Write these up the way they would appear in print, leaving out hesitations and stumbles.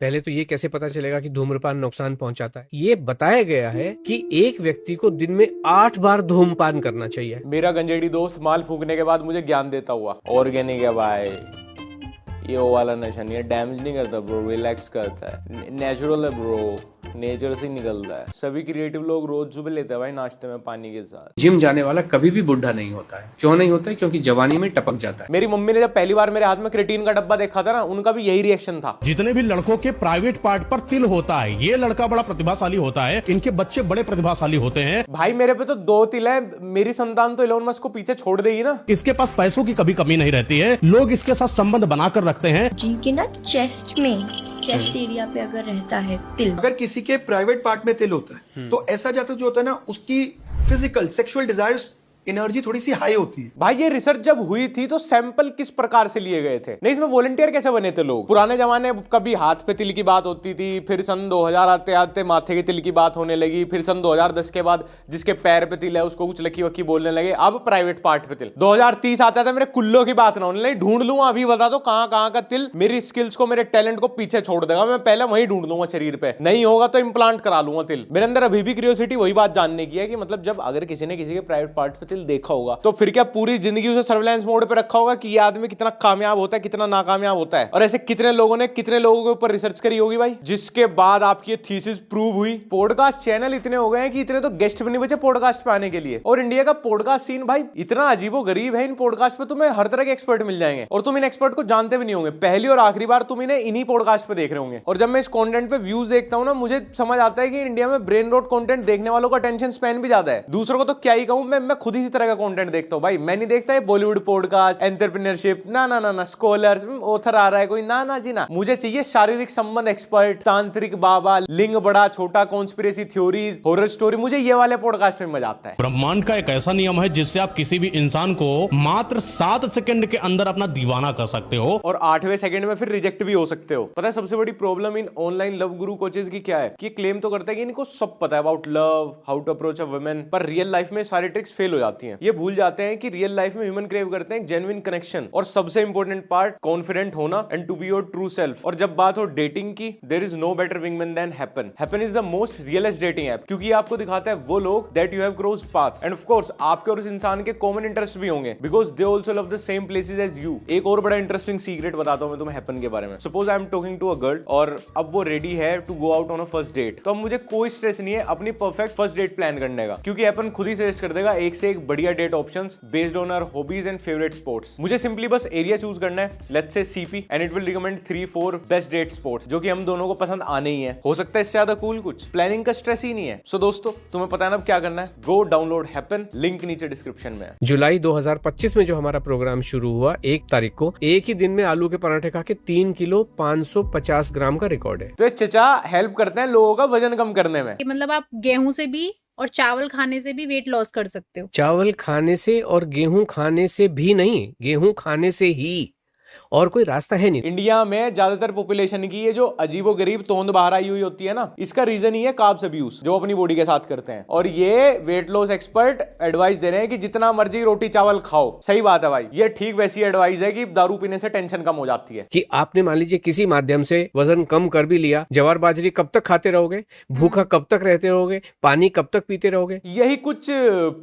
पहले तो ये कैसे पता चलेगा कि धूम्रपान नुकसान पहुंचाता है? ये बताया गया है कि एक व्यक्ति को दिन में 8 बार धूम्रपान करना चाहिए। मेरा गंजेड़ी दोस्त माल फूकने के बाद मुझे ज्ञान देता हुआ, ऑर्गेनिक है भाई, ये वो वाला नशा नहीं है, डैमेज नहीं करता ब्रो, रिलैक्स करता है, नेचुरल है ब्रो, नेचर से निकलता है। सभी क्रिएटिव लोग रोज सुबह लेते हैं भाई नाश्ते में पानी के साथ। जिम जाने वाला कभी भी बुढ़ा नहीं होता है। क्यों नहीं होता है? क्योंकि जवानी में टपक जाता है। मेरी मम्मी ने जब पहली बार मेरे हाथ में क्रेटीन का डब्बा देखा था ना, उनका भी यही रिएक्शन था। जितने भी लड़कों के प्राइवेट पार्ट पर तिल होता है, ये लड़का बड़ा प्रतिभाशाली होता है, इनके बच्चे बड़े प्रतिभाशाली होते हैं। भाई मेरे पे तो 2 तिल है, मेरी संतान तो इलोन मस्क को पीछे छोड़ देगी ना। इसके पास पैसों की कभी कमी नहीं रहती है, लोग इसके साथ संबंध बनाकर रखते हैं। जिनके ना चेस्ट एरिया पे अगर रहता है तिल, अगर किसी के प्राइवेट पार्ट में तिल होता है तो ऐसा जातक जो होता है ना, उसकी फिजिकल सेक्सुअल डिजायर्स एनर्जी थोड़ी सी हाई होती है। भाई ये रिसर्च जब हुई थी तो सैंपल किस प्रकार से लिए गए थे? नहीं, इसमें वॉलंटियर कैसे बने थे लोग? पुराने जमाने कभी हाथ पे तिल की बात होती थी, फिर सन 2000 आते आते माथे के तिल की बात होने लगी, फिर सन 2010 के बाद जिसके पैर पे तिल है उसको कुछ लकी वक्की बोलने लगे, अब प्राइवेट पार्ट पे तिल। 2030 आता था मेरे कुल्लो की बात ना होने लगी, ढूंढ लूंगा अभी, बता दो कहां कहां का तिल मेरी स्किल्स को, मेरे टैलेंट को पीछे छोड़ देगा, मैं पहले वही ढूंढ लूंगा शरीर पे, नहीं होगा तो इंप्लांट करा लूंगा तिल। मेरे अंदर अभी भी क्यूरियोसिटी वही बात जानने की है कि मतलब जब अगर किसी ने किसी के प्राइवेट पार्ट पे तिल देखा होगा तो फिर क्या पूरी जिंदगी उसे सर्विलांस मोड पे रखा होगा कि ये आदमी कितना कामयाब होता है, कितना नाकामयाब होता है? और ऐसे कितने लोगों ने कितने लोगों के ऊपर रिसर्च करी होगी भाई, जिसके बाद आपकी ये थीसिस प्रूव हुई। पॉडकास्ट चैनल इतने हो गए हैं कि इतने तो गेस्ट भी नहीं बचे पॉडकास्ट पे आने के लिए। और इंडिया का पॉडकास्ट सीन भाई इतना अजीबोगरीब है, इन पॉडकास्ट पे तुम्हें हर तरह के एक्सपर्ट मिल जाएंगे और तुम इन एक्सपर्ट को जानते भी नहीं होंगे। पहली और आखिरी बार तुम इन्हें इन्हीं पॉडकास्ट पे देख रहे होंगे। और जब मैं इस कंटेंट पे व्यूज देखता हूं ना, मुझे समझ आता है कि इंडिया में ब्रेन रॉट कंटेंट देखने वालों का अटेंशन स्पैन भी ज्यादा है। दूसरों को तो क्या ही कहूं, मैं खुद इसी तरह का कंटेंट देखता हूं भाई। मैं नहीं देखता है बॉलीवुड पॉडकास्ट, एंटरप्रेन्योरशिप, ना स्कॉलर्स, ऑथर आ रहा है कोई, ना जी ना। मुझे चाहिए शारीरिक संबंध एक्सपर्ट, तांत्रिक बाबा, लिंग बड़ा छोटा, कॉन्स्पिरेसी थ्योरीज, हॉरर स्टोरी, मुझे ये वाले पॉडकास्ट में मजा आता है। ब्रह्मांड का एक ऐसा नियम है जिससे आप किसी भी इंसान को मात्र 7 सेकंड के अंदर अपना दीवाना कर सकते हो और 8वें सेकंड में फिर रिजेक्ट भी हो सकते हो। पता है सबसे बड़ी problem in online love Guru coaches की क्या है? कि क्लेम तो करते हैं कि इनको सब पता है about love, how to approach a women, पर रियल लाइफ में सारी ट्रिक्स फेल हो जाती हैं। ये भूल जाते हैं कि रियल लाइफ में ह्यूमन क्रेव करते हैं जेन्युइन कनेक्शन, और सबसे इंपॉर्टेंट पार्ट कॉन्फिडेंट होना and to be your true self. और जब बात हो डेटिंग की, there is no better wingman than Happn. Happn is the most realist dating app, क्योंकि आपको दिखाता है वो लोग that you have crossed paths, and of course आपके और उस इंसान के कॉमन इंटरेस्ट भी होंगे, because they also love the same places as you. एक और बड़ा इंटरेस्टिंग सीक्रेट बताता हूं मैं तुम्हें हैपन के बारे में। Suppose I am talking to a girl और अब वो रेडी है to go out on a first date, तो अब मुझे कोई स्ट्रेस नहीं है अपनी परफेक्ट फर्स्ट डेट प्लान करने का, क्योंकि हैपन खुद ही सजेस्ट कर देगा एक से एक बढ़िया date options based on our hobbies and favourite sports. मुझे सिंपली बस एरिया चूज करना है, let's say CP, and it will recommend 3-4 best date spots जो कि हम दोनों को पसंद आने ही है। हो सकता है इससे ज्यादा कूल कुछ प्लानिंग का स्ट्रेस ही नहीं है। सो दोस्तों तुम्हें पता है ना अब क्या करना है, गो डाउनलोड हैपन, लिंक नीचे डिस्क्रिप्शन में है। जुलाई 2025 में जो हमारा प्रोग्राम शुरू हुआ 1 तारीख को, एक ही दिन में आलू के पराठे खा के 3 किलो 550 ग्राम का रिकॉर्ड है। तो ये चचा हेल्प करते हैं लोगों का वजन कम करने में। मतलब आप गेहूं से भी और चावल खाने से भी वेट लॉस कर सकते हो। चावल खाने से और गेहूं खाने से भी नहीं, गेहूं खाने से ही, और कोई रास्ता है नहीं। इंडिया में ज्यादातर पॉपुलेशन की ये जो अजीबोगरीब तोंद बाहर आई हुई होती है ना, इसका रीजन ही है कार्ब्स अब्यूज जो अपनी बॉडी के साथ करते हैं। और ये वेट लॉस एक्सपर्ट एडवाइस दे रहे हैं कि जितना मर्जी रोटी चावल खाओ। सही बात है भाई, ये ठीक वैसी एडवाइस है कि दारू पीने से टेंशन कम हो जाती है। कि आपने मान लीजिए किसी माध्यम से वजन कम कर भी लिया, जवार बाजरी कब तक खाते रहोगे, भूखा कब तक रहते रहोगे, पानी कब तक पीते रहोगे? यही कुछ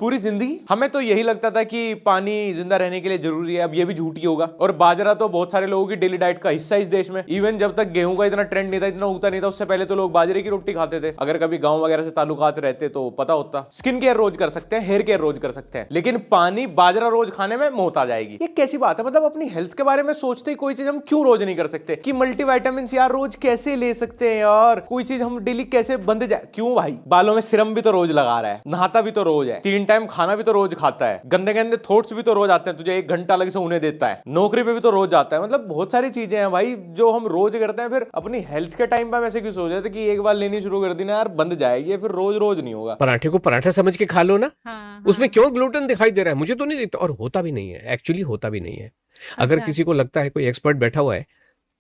पूरी जिंदगी। हमें तो यही लगता था कि पानी जिंदा रहने के लिए जरूरी है, अब ये भी झूठी होगा। और बाजरा तो बहुत सारे लोगों की डेली डाइट का हिस्सा इस देश में। इवन जब तक गेहूं का इतना ट्रेंड नहीं था, इतना उगता नहीं था, उससे पहले तो लोग बाजरे की रोटी खाते थे। अगर कभी गांव वगैरह से ताल्लुकात रहते तो पता होता। स्किन केयर रोज कर सकते हैं, हेयर केयर रोज कर सकते हैं, लेकिन पानी बाजरा रोज खाने में मौत आ जाएगी। ये कैसी बात है? मतलब अपनी हेल्थ के बारे में सोचते ही कोई चीज हम क्यों रोज नहीं कर सकते? कि मल्टीविटामिन यार रोज कैसे ले सकते हैं यार, कोई चीज हम डेली कैसे बंद जाए? क्यों भाई? बालों में सिरम भी तो रोज लगा रहा है, नहाता भी तो रोज है, 3 टाइम खाना भी तो रोज खाता है, गंदे गंदे थॉट्स भी तो रोज आते हैं, तुझे 1 घंटा अलग से उन्हें देता है, नौकरी पे भी तो रोज जाता है। मतलब बहुत सारी चीजें हैं भाई जो हम रोज करते हैं। फिर अपनी हेल्थ के टाइम पर ऐसे क्यों सोच रहे थे कि एक बार लेनी शुरू कर दी ना यार बंद जाएगी, फिर रोज रोज नहीं होगा। पराठे को पराठा समझ के खा लो ना। हाँ, उसमें क्यों ग्लूटेन दिखाई दे रहा है? मुझे तो नहीं दिखता, और होता भी नहीं है, एक्चुअली होता भी नहीं है। अगर किसी को लगता है कोई एक्सपर्ट बैठा हुआ है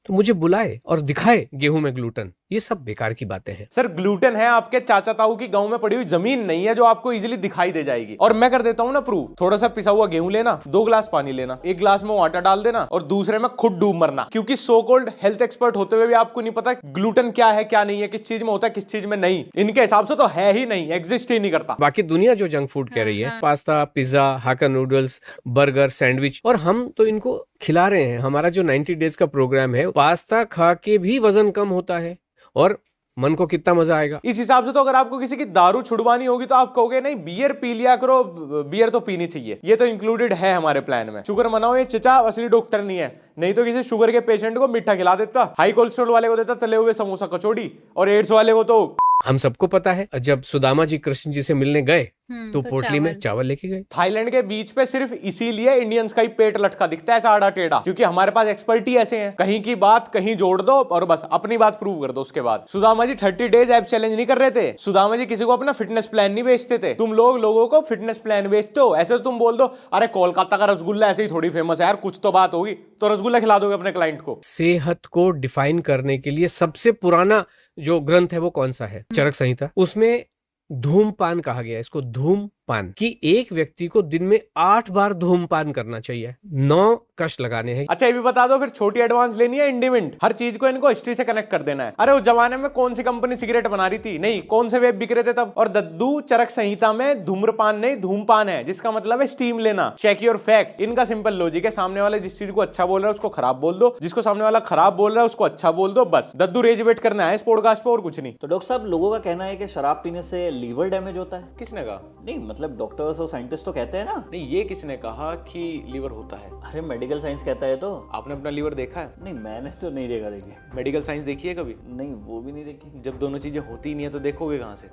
तो मुझे बुलाए और दिखाए गेहूं में ग्लूटेन। ये सब बेकार की बातें हैं। सर ग्लूटेन है आपके चाचा ताऊ की गांव में पड़ी हुई जमीन नहीं है जो आपको इजीली दिखाई दे जाएगी। और मैं कर देता हूं ना प्रूव। थोड़ा सा पिसा हुआ गेहूं लेना, 2 गिलास पानी लेना, 1 गिलास में वाटर डाल देना और दूसरे में खुद डूब मरना। क्योंकि सो कॉल्ड हेल्थ एक्सपर्ट होते हुए भी आपको नहीं पता ग्लूटेन क्या है क्या नहीं है, किस चीज में होता है किस चीज में नहीं। इनके हिसाब से तो है ही नहीं, एग्जिस्ट ही नहीं करता। बाकी दुनिया जो जंक फूड कह रही है, पास्ता, पिज्जा, हाक्का नूडल्स, बर्गर, सैंडविच, और हम तो इनको खिला रहे हैं। हमारा जो 90 डेज का प्रोग्राम है, पास्ता खा के भी वजन कम होता है और मन को कितना मजा आएगा। इस हिसाब से तो अगर आपको किसी की दारू छुड़वानी होगी तो आप कहोगे नहीं बियर पी लिया करो, बियर तो पीनी चाहिए। ये तो इंक्लूडेड है हमारे प्लान में। शुगर मनाओ, ये चचा असली डॉक्टर नहीं है, नहीं तो किसी शुगर के पेशेंट को मीठा खिला देता, हाई कोलेस्ट्रॉल वाले को देता तले हुए समोसा कचौड़ी, और एड्स वाले को तो। हम सबको पता है जब सुदामा जी कृष्ण जी से मिलने गए तो पोटली में चावल लेके गए। थाईलैंड के बीच पे सिर्फ इसीलिए इंडियंस का ही पेट लटका दिखता है आड़ा टेढ़ा, क्योंकि हमारे पास एक्सपर्ट ही ऐसे हैं। कहीं की बात कहीं जोड़ दो और बस अपनी बात प्रूव कर दो। उसके बाद सुदामा जी 30 डेज एब चैलेंज नहीं कर रहे थे। सुदामा जी किसी को अपना फिटनेस प्लान नहीं बेचते थे। तुम लोगों को फिटनेस प्लान बेचते हो। ऐसे तो तुम बोल दो अरे कोलकाता का रसगुल्ला ऐसे ही थोड़ी फेमस है यार, कुछ तो बात होगी, तो रसगुल्ला खिला दोगे अपने क्लाइंट को। सेहत को डिफाइन करने के लिए सबसे पुराना जो ग्रंथ है वो कौन सा है? चरक संहिता। उसमें धूमपान कहा गया है, इसको धूमपान, कि एक व्यक्ति को दिन में 8 बार धूमपान करना चाहिए, 9 कश लगाने हैं। अच्छा ये भी बता दो फिर छोटी एडवांस लेनी है इंडिमेंट? हर चीज को इनको हिस्ट्री से कनेक्ट कर देना है। अरे उस जमाने में कौन सी कंपनी सिगरेट बना रही थी? नहीं, कौन से वेब बिक रहे थे तब? और दद्दू चरक संहिता में धूम्रपान नहीं धूमपान है, जिसका मतलब है स्टीम लेना। Check your facts. इनका सिंपल लॉजिक है, सामने वाले जिस चीज को अच्छा बोल रहा है उसको खराब बोल दो, जिसको सामने वाला खराब बोल रहा है उसको अच्छा बोल दो, बस। दद्दू रेज वेट करना है इस पॉडकास्ट पे और कुछ नहीं। तो डॉक्टर साहब लोगों का कहना है कि शराब पीने से लीवर डैमेज होता है। किसने कहा? नहीं मतलब डॉक्टर्स और साइंटिस्ट तो कहते हैं ना। नहीं, ये किसने कहा कि लीवर होता है? अरे मेडिकल साइंस कहता है। तो आपने अपना लीवर देखा है? नहीं मैंने तो नहीं देखा। देखिए मेडिकल साइंस देखी है कभी? नहीं वो भी नहीं देखी। जब दोनों चीजें होती ही नहीं है तो देखोगे कहां से?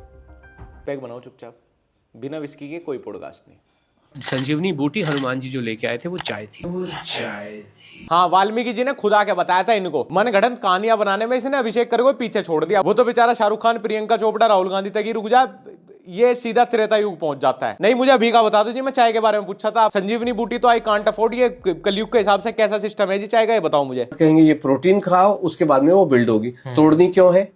पैक बनाओ चुपचाप, बिना विस्की के कोई पॉडकास्ट नहीं। संजीवनी बूटी हनुमान जी जो लेके आए थे वो चाय थी। हाँ, वाल्मीकि जी ने खुदा के बताया था इनको। मन गढ़ंत कहानियां बनाने में इसने अभिषेक कर पीछे छोड़ दिया। वो तो बेचारा शाहरुख खान, प्रियंका चोपड़ा, राहुल गांधी तक ही रुक जा, ये सीधा त्रेता युग पहुंच जाता है। नहीं मुझे अभी का बता दो जी, मैं चाय के बारे में पूछा था। संजीवनी बूटी तो आई कांट अफोर्ड, ये कलयुग के हिसाब से कैसा सिस्टम है जी चाय का, ये बताओ मुझे। कहेंगे ये प्रोटीन खाओ उसके बाद में वो बिल्ड होगी। तोड़नी क्यों है?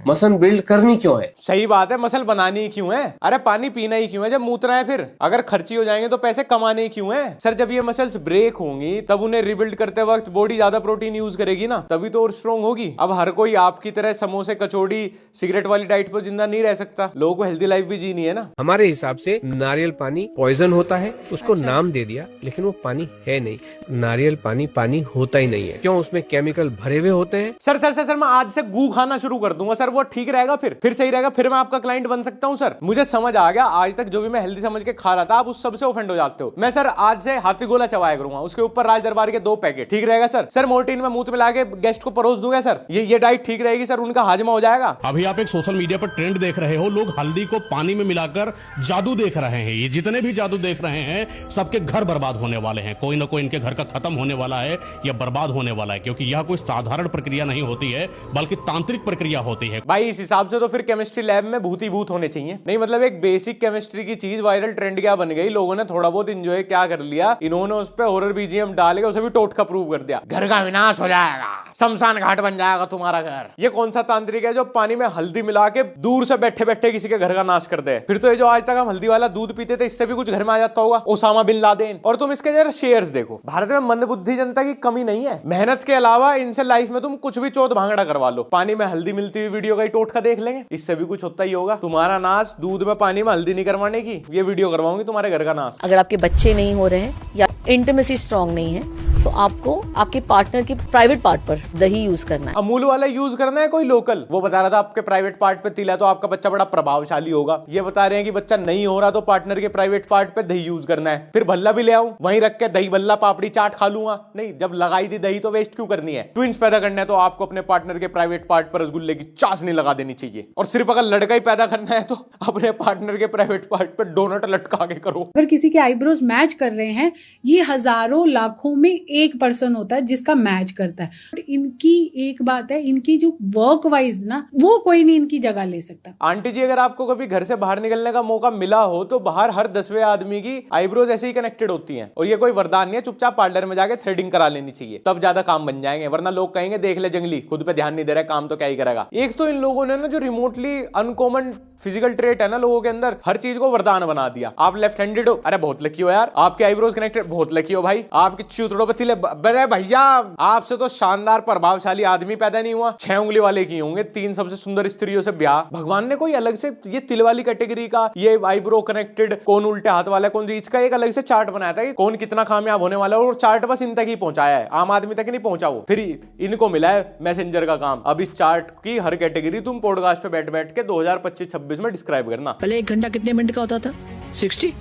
मसल बिल्ड करनी क्यों है? सही बात है, मसल बनानी ही क्यों है? अरे पानी पीना ही क्यों है जब मूतना है? फिर अगर खर्ची हो जाएंगे तो पैसे कमाने ही क्यों है? सर जब ये मसल्स ब्रेक होंगी तब उन्हें रिबिल्ड करते वक्त बॉडी ज्यादा प्रोटीन यूज करेगी ना, तभी तो और स्ट्रॉन्ग होगी। अब हर कोई आपकी तरह समोसे, कचौड़ी, सिगरेट वाली डाइट पर जिंदा नहीं रह सकता। लोगों को हेल्दी लाइफ भी जीनी है ना। हमारे हिसाब से नारियल पानी पॉइजन होता है, उसको नाम दे दिया, लेकिन वो पानी है नहीं। नारियल पानी पानी होता ही नहीं है। क्यों? उसमें केमिकल भरे हुए होते हैं। सर मैं आज से गू खाना शुरू कर दूंगा सर, वो ठीक रहेगा? फिर सही रहेगा? फिर मैं आपका क्लाइंट बन सकता हूं सर? मुझे समझ आ गया, आज तक जो भी मैं हेल्दी समझ के खा रहा था आप उस सबसे ऑफेंड हो जाते हो। मैं सर आज से हाथी गोला चबाया करूंगा, उसके ऊपर राज दरबार के 2 पैकेट, ठीक रहेगा सर? सर मोर्टीन में मुंह में लाके गेस्ट को परोस दूंगा सर, ये डाइट ठीक रहेगी सर? उनका हाजमा हो जाएगा। अभी आप एक सोशल मीडिया पर ट्रेंड देख रहे हो, लोग हल्दी को पानी में मिलाकर जादू देख रहे हैं। ये जितने भी जादू देख रहे हैं सबके घर बर्बाद होने वाले हैं। कोई ना कोई इनके घर का खत्म होने वाला है या बर्बाद होने वाला है, क्योंकि यह कोई साधारण प्रक्रिया नहीं होती है बल्कि तांत्रिक प्रक्रिया होती है। भाई इस हिसाब से तो फिर केमिस्ट्री लैब में भूत ही भूत होने चाहिए। नहीं मतलब एक बेसिक केमिस्ट्री की चीज वायरल ट्रेंड क्या बन गई, लोगों ने थोड़ा बहुत एंजॉय क्या कर लिया, इन्होंने उस पे हॉरर बीजीएम डाल के उसे भी टोटका प्रूव कर दिया। घर का विनाश हो जाएगा, शमशान घाट बन जाएगा तुम्हारा घर। ये कौन सा तांत्रिक है जो पानी में हल्दी मिला के दूर से बैठे बैठे किसी के घर का नाश कर दे? फिर तो ये जो आज तक हम हल्दी वाला दूध पीते थे इससे भी कुछ घर में आ जाता होगा, ओसामा बिन लादेन। और तुम इसके जरा शेयर्स देखो, भारत में मंदबुद्धि जनता की कमी नहीं है। मेहनत के अलावा इनसे लाइफ में तुम कुछ भी चौथ भांगड़ा करवा लो, पानी में हल्दी मिलती हुई वीडियो का ही टोटका देख लेंगे, इससे भी कुछ होता ही होगा। तुम्हारा नाश दूध में पानी में हल्दी नहीं करवाने की, ये वीडियो करवाऊंगी तुम्हारे घर का नाश। अगर आपके बच्चे नहीं हो रहे हैं या इंटीमेसी स्ट्रांग नहीं है तो आपको आपके पार्टनर के प्राइवेट पार्ट पर दही यूज करना है। अमूल वाला यूज करना है कोई लोकल? वो बता रहा था आपके प्राइवेट पार्ट पे तिल है तो आपका बच्चा बड़ा प्रभावशाली होगा। ये बता रहे हैं कि बच्चा नहीं हो रहा तो पार्टनर के प्राइवेट पार्ट पे दही यूज करना है। फिर भल्ला भी ले आऊं, वहीं रख के दही भल्ला पापड़ी चाट खा लूंगा? नहीं, जब लगाई दी दही तो वेस्ट क्यों करनी है? ट्विंस पैदा करना है तो आपको अपने पार्टनर के प्राइवेट पार्ट पर रसगुल्ले की चाशनी लगा देनी चाहिए। और सिर्फ अगर लड़का ही पैदा करना है तो अपने पार्टनर के प्राइवेट पार्ट पर डोनट लटका के करो। अगर किसी के आईब्रोज मैच कर रहे हैं, ये हजारों लाखों में एक पर्सन होता है जिसका मैच करता है। बट इनकी एक बात है, इनकी जो वर्क वाइज ना, वो कोई नहीं इनकी जगह ले सकता। आंटी जी, अगर आपको कभी घर से बाहर निकलने का मौका मिला हो तो बाहर हर 10वें आदमी की आईब्रोज ऐसे ही कनेक्टेड होती हैं, और ये कोई वरदान नहीं है। चुपचाप पार्लर में जाके थ्रेडिंग करा लेनी चाहिए, तब ज्यादा काम बन जाएंगे, वरना लोग कहेंगे देख ले जंगली, खुद पे ध्यान नहीं दे रहा, काम तो क्या ही करेगा। एक तो इन लोगों ने ना जो रिमोटली अनकॉमन फिजिकल ट्रेट है ना लोगों के अंदर, हर चीज को वरदान बना दिया। आप लेफ्ट हैंडेड हो, अरे बहुत लकी हो यार। आपके आईब्रोज कनेक्टेड, बहुत लकी हो भाई। आपकी चूतड़ों पे तिले, अरे भैया आपसे तो शानदार प्रभावशाली आदमी पैदा नहीं हुआ। 6 उंगली वाले की होंगे, 3 सबसे सुंदर स्त्रियों से ब्याह। भगवान ने कोई अलग से ये तिल वाली कैटेगरी का, ये आईब्रो कनेक्टेड, कौन उल्टे हाथ वाला, कौन, इसका एक अलग से चार्ट बनाया था कि कौन कितना कामयाब होने वाला है, और चार्ट बस इन तक ही पहुंचाया है, आम आदमी तक नहीं पहुंचा वो। फिर इनको मिला है मैसेंजर का काम। अब इस चार्ट की हर कैटेगरी तुम पॉडकास्ट पे बैठ बैठ के 2025-26 में डिस्क्राइब करना। पहले 1 घंटा कितने मिनट का होता था? 60।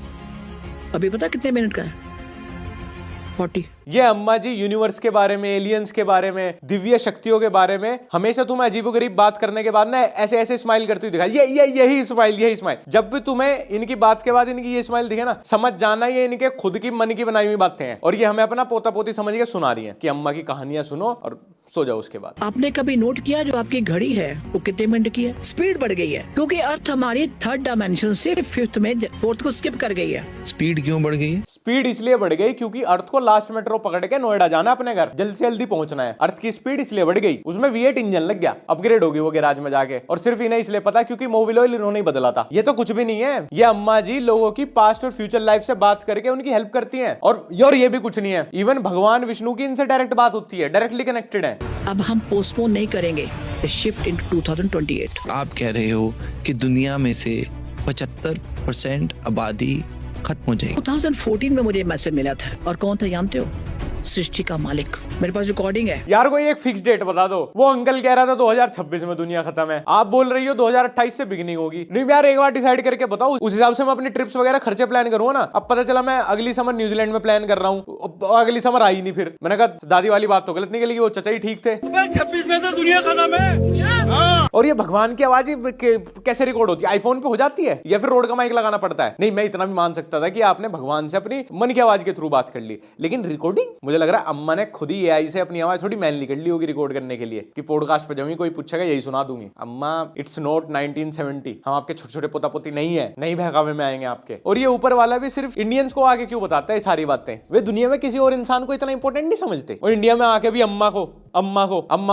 अभी पता कितने मिनट का है? 40। ये अम्मा जी यूनिवर्स के बारे में, एलियंस के बारे में, दिव्य शक्तियों के बारे में हमेशा तुम्हें अजीबोगरीब बात करने के बाद ना ऐसे ऐसे स्माइल करती हुई दिखाई। यही स्माइल। जब भी तुम्हें इनकी बात के बाद इनकी ये स्माइल दिखे ना, समझ जाना ये इनके खुद की मन की बनाई हुई बातें हैं, और ये हमें अपना पोता पोती समझ के सुना रही है कि अम्मा की कहानियां सुनो और सो जाओ उसके बाद। आपने कभी नोट किया जो आपकी घड़ी है वो कितने मिनट की है? स्पीड बढ़ गई है क्योंकि अर्थ हमारी 3rd डायमेंशन से 5th में 4th को स्किप कर गई है। स्पीड क्यों बढ़ गई है? स्पीड इसलिए बढ़ गई क्योंकि अर्थ को लास्ट मेट्रो पकड़ के नोएडा जाना, अपने घर जल्द से जल्दी पहुंचना है। अर्थ की स्पीड इसलिए बढ़ गई, उसमें V8 इंजन लग गया, अपग्रेड होगी वो गैराज में जाके, और सिर्फ इन्हें इसलिए पता क्योंकि मोबिल ऑयल इन्होंने ही बदला था। ये तो कुछ भी नहीं है, ये अम्मा जी लोगों की पास्ट और फ्यूचर लाइफ से बात करके उनकी हेल्प करती हैं। और ये भी कुछ नहीं है, इवन भगवान विष्णु की इनसे डायरेक्ट बात होती है, डायरेक्टली कनेक्टेड है। अब हम पोस्टपोन नहीं करेंगे, शिफ्ट इन 2028। आप कह रहे हो कि दुनिया में से 75% आबादी खत्म हो जाएगी। 2014 में मुझे मैसेज मिला था, और कौन था जानते हो? सृष्टि का मालिक। मेरे पास रिकॉर्डिंग है। यार कोई एक फिक्स डेट बता दो। वो अंकल कह रहा था 2026 में दुनिया खत्म है, आप बोल रही हो 2028 से बिगिनिंग होगी। नहीं यार एक बार डिसाइड करके बताओ, उस हिसाब से मैं अपनी ट्रिप्स वगैरह खर्चे प्लान करूंगा ना। अब पता चला मैं अगली समर न्यूजीलैंड में प्लान कर रहा हूँ, अगली समर आई नहीं। फिर मैंने कहा दादी वाली बात तो गलत निकली, वो चचा ही ठीक थे। 26 में तो दुनिया खत्म है। और ये भगवान की आवाज कैसे रिकॉर्ड होती है? आईफोन पे हो जाती है या फिर रोड का माइक लगाना पड़ता है? नहीं, मैं इतना भी मान सकता था कि आपने भगवान से अपनी मन की आवाज के थ्रू बात कर ली, लेकिन रिकॉर्डिंग मुझे लग रहा है अम्मा ने खुद ही एआई से अपनी आवाज थोड़ी मैनली कर ली होगी रिकॉर्ड करने के लिए कि पॉडकास्ट पे जाऊंगी, कोई पूछेगा यही सुना दूंगी। अम्मा इट्स नॉट 1970, हम आपके छोटे छोटे पोता पोती नहीं है, नहीं बहकावे में आएंगे आपके। और ये ऊपर वाला भी सिर्फ इंडियंस को आके क्यों बताता है सारी बातें? वे दुनिया में किसी और इंसान को इतना इंपॉर्टेंट नहीं समझते, और इंडिया में आके भी अम्मा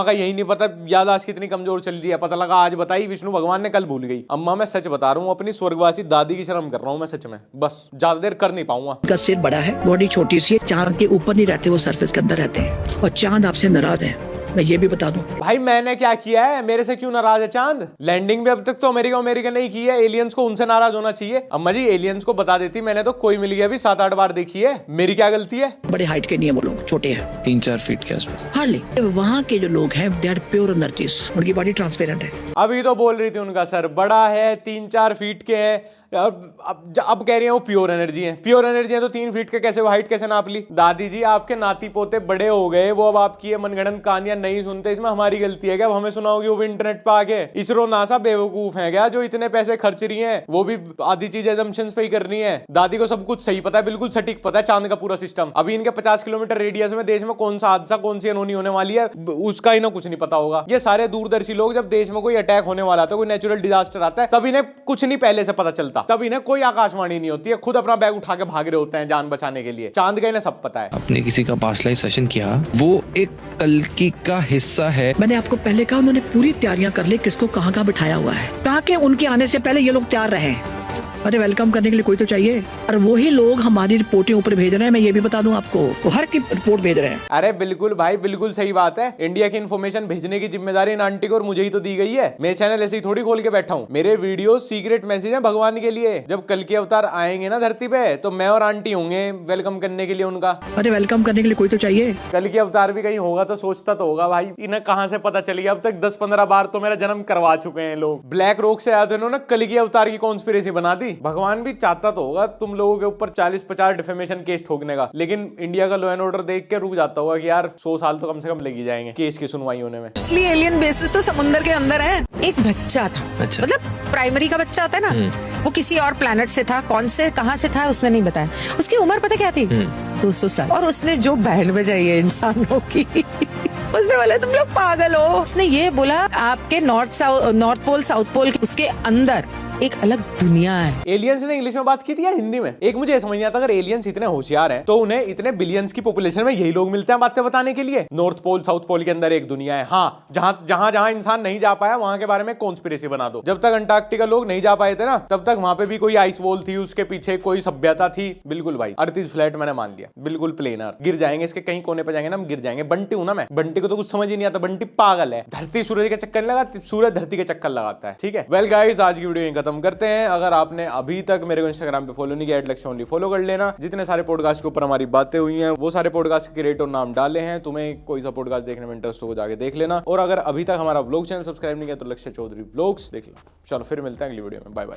का यही नहीं पता याददाश्त कितनी कमजोर चल रही है। पता लगा आज बताई विष्णु भगवान ने कल भूल गई। अम्मा मैं सच बता रहा हूँ, अपनी स्वर्गवासी दादी की शर्म कर रहा हूँ मैं सच में, बस ज्यादा देर कर नहीं पाऊंगा। उनका सिर बड़ा है, बॉडी छोटी सी है, चांद के ऊपर नहीं रहते, वो सरफेस के अंदर रहते हैं, और चांद आपसे नाराज है। मैं ये भी बता दूं भाई मैंने क्या किया है, मेरे से क्यों नाराज है चांद? लैंडिंग भी अब तक तो अमेरिका नहीं की है, एलियंस को उनसे नाराज होना चाहिए। अम्मा जी एलियंस को बता देती, मैंने तो कोई मिल गया अभी 7-8 बार देखी है, मेरी क्या गलती है? बड़े हाइट के नहीं है वो लोग, छोटे हैं 3-4 फीट के आसपास हार्डली। वहाँ के जो लोग हैं दे आर प्योर एनर्जीज, उनकी बॉडी ट्रांसपेरेंट है। अभी तो बोल रही थी उनका सर बड़ा है, 3-4 फीट के है, अब कह रही है वो प्योर एनर्जी है। प्योर एनर्जी है तो 3 फीट के कैसे, वो हाइट कैसे नाप ली? दादी जी आपके नाती पोते बड़े हो गए, वो अब आपकी ये मनगढ़ंत कहानियां नहीं सुनते, इसमें हमारी गलती है क्या? अब हमें सुनाओगी वो भी इंटरनेट पे आके? इसरो नासा बेवकूफ है क्या जो इतने पैसे खर्च रही हैं, वो भी आधी चीज एजम्पशंस पे ही कर रही है? दादी को सब कुछ सही पता है, बिल्कुल सटीक पता है चांद का पूरा सिस्टम। अभी इनके 50 किलोमीटर रेडियस में देश में कौन सा हादसा, कौन सी अनहोनी होने वाली है, उसका इन्हें कुछ नहीं पता होगा। ये सारे दूरदर्शी लोग जब देश में कोई अटैक होने वाला था, कोई नेचुरल डिजास्टर आता है, तब इन्हें कुछ नहीं पहले से पता चलता, तब इन्हें कोई आकाशवाणी नहीं होती है, खुद अपना बैग उठा के भाग रहे होते हैं जान बचाने के लिए। चांद का इन्हें सब पता है। आपने किसी का पास्ट लाइफ सेशन किया, वो एक कल्कि का हिस्सा है। मैंने आपको पहले कहा उन्होंने पूरी तैयारियां कर ली, किसको कहाँ बिठाया हुआ है, ताकि उनके आने से पहले ये लोग तैयार रहे। अरे वेलकम करने के लिए कोई तो चाहिए, और वही लोग हमारी रिपोर्टें ऊपर भेज रहे हैं। मैं ये भी बता दूं आपको, वो हर की रिपोर्ट भेज रहे हैं। अरे बिल्कुल भाई, बिल्कुल सही बात है। इंडिया की इन्फॉर्मेशन भेजने की जिम्मेदारी इन आंटी को और मुझे ही तो दी गई है। मैं चैनल ऐसे ही थोड़ी खोल के बैठा हूँ, मेरे वीडियो सीक्रेट मैसेज है भगवान के लिए। जब कल के अवतार आएंगे ना धरती पे, तो मैं और आंटी होंगे वेलकम करने के लिए उनका। अरे वेलकम करने के लिए कोई तो चाहिए। कल के अवतार भी कहीं होगा तो सोचता तो होगा भाई, इन्हें कहाँ से पता चली? अब तक 10-15 बार तो मेरा जन्म करवा चुके हैं लोग। ब्लैक रॉक से आया तो इन्होंने कल के अवतार की कॉन्स्पिरेसी बना दी। भगवान भी चाहता तो होगा तुम लोगों के ऊपर 40-50 डिफेमेशन केस ठोकने का, लेकिन इंडिया का लॉ एंड ऑर्डर देख के रुक जाता होगा कि यार 100 साल तो कम से कम लग ही जाएंगे केस की सुनवाई होने में। इसलिए एलियन बेसिस तो समुंदर के अंदर है। एक बच्चा था, मतलब प्राइमरी का बच्चा होता है ना, वो किसी और प्लेनेट से था, कौन से कहां से था उसने नहीं बताया। उसकी उम्र पता क्या थी? 200 साल। और उसने जो बैंड बजाई है इंसानों की उसने बोला तुम लोग पागल हो। उसने ये बोला आपके नॉर्थ पोल साउथ पोल उसके अंदर एक अलग दुनिया है। एलियंस ने इंग्लिश में बात की थी या हिंदी में? एक मुझे समझ नहीं आता, अगर एलियंस इतने होशियार हैं तो उन्हें इतने बिलियंस की पॉपुलेशन में यही लोग मिलते हैं बातें बताने के लिए। नॉर्थ पोल साउथ पोल के अंदर एक दुनिया है, हाँ, जहां इंसान नहीं जा पाया वहां के बारे में कॉन्स्पिरेसी बना दो। जब तक अंटार्कटिका लोग नहीं जा पाए थे ना, तब तक वहां पे भी कोई आइस वॉल थी, उसके पीछे कोई सभ्यता थी। बिल्कुल भाई, अर्थ इज फ्लैट मैंने मान लिया, बिल्कुल प्लेन अर्थ। गिर जाएंगे इसके कहीं कोने पे जाएंगे ना हम, गिर जाएंगे। बंटी हूं ना मैं, बंटी को तो कुछ समझ ही नहीं आता, बंटी पागल है। धरती सूरज के चक्कर नहीं लगाती, सूरज धरती के चक्कर लगाता है। ठीक है, वेल गाइस, आज की वीडियो यहीं खत्म करते हैं। अगर आपने अभी तक मेरे को इंस्टाग्राम पे फॉलो नहीं किया, @लक्ष्य फॉलो कर लेना। जितने सारे पॉडकास्ट के ऊपर हमारी बातें हुई हैं वो सारे पॉडकास्ट के क्रिएटर नाम डाले हैं, तुम्हें कोई सा पॉडकास्ट देखने में इंटरेस्ट हो जाके देख लेना। और अगर अभी तक हमारा व्लॉग चैनल सब्सक्राइब नहीं किया तो लक्ष्य चौधरी व्लॉग्स देख लो। चलो फिर मिलते हैं अगली वीडियो में, बाय बाय।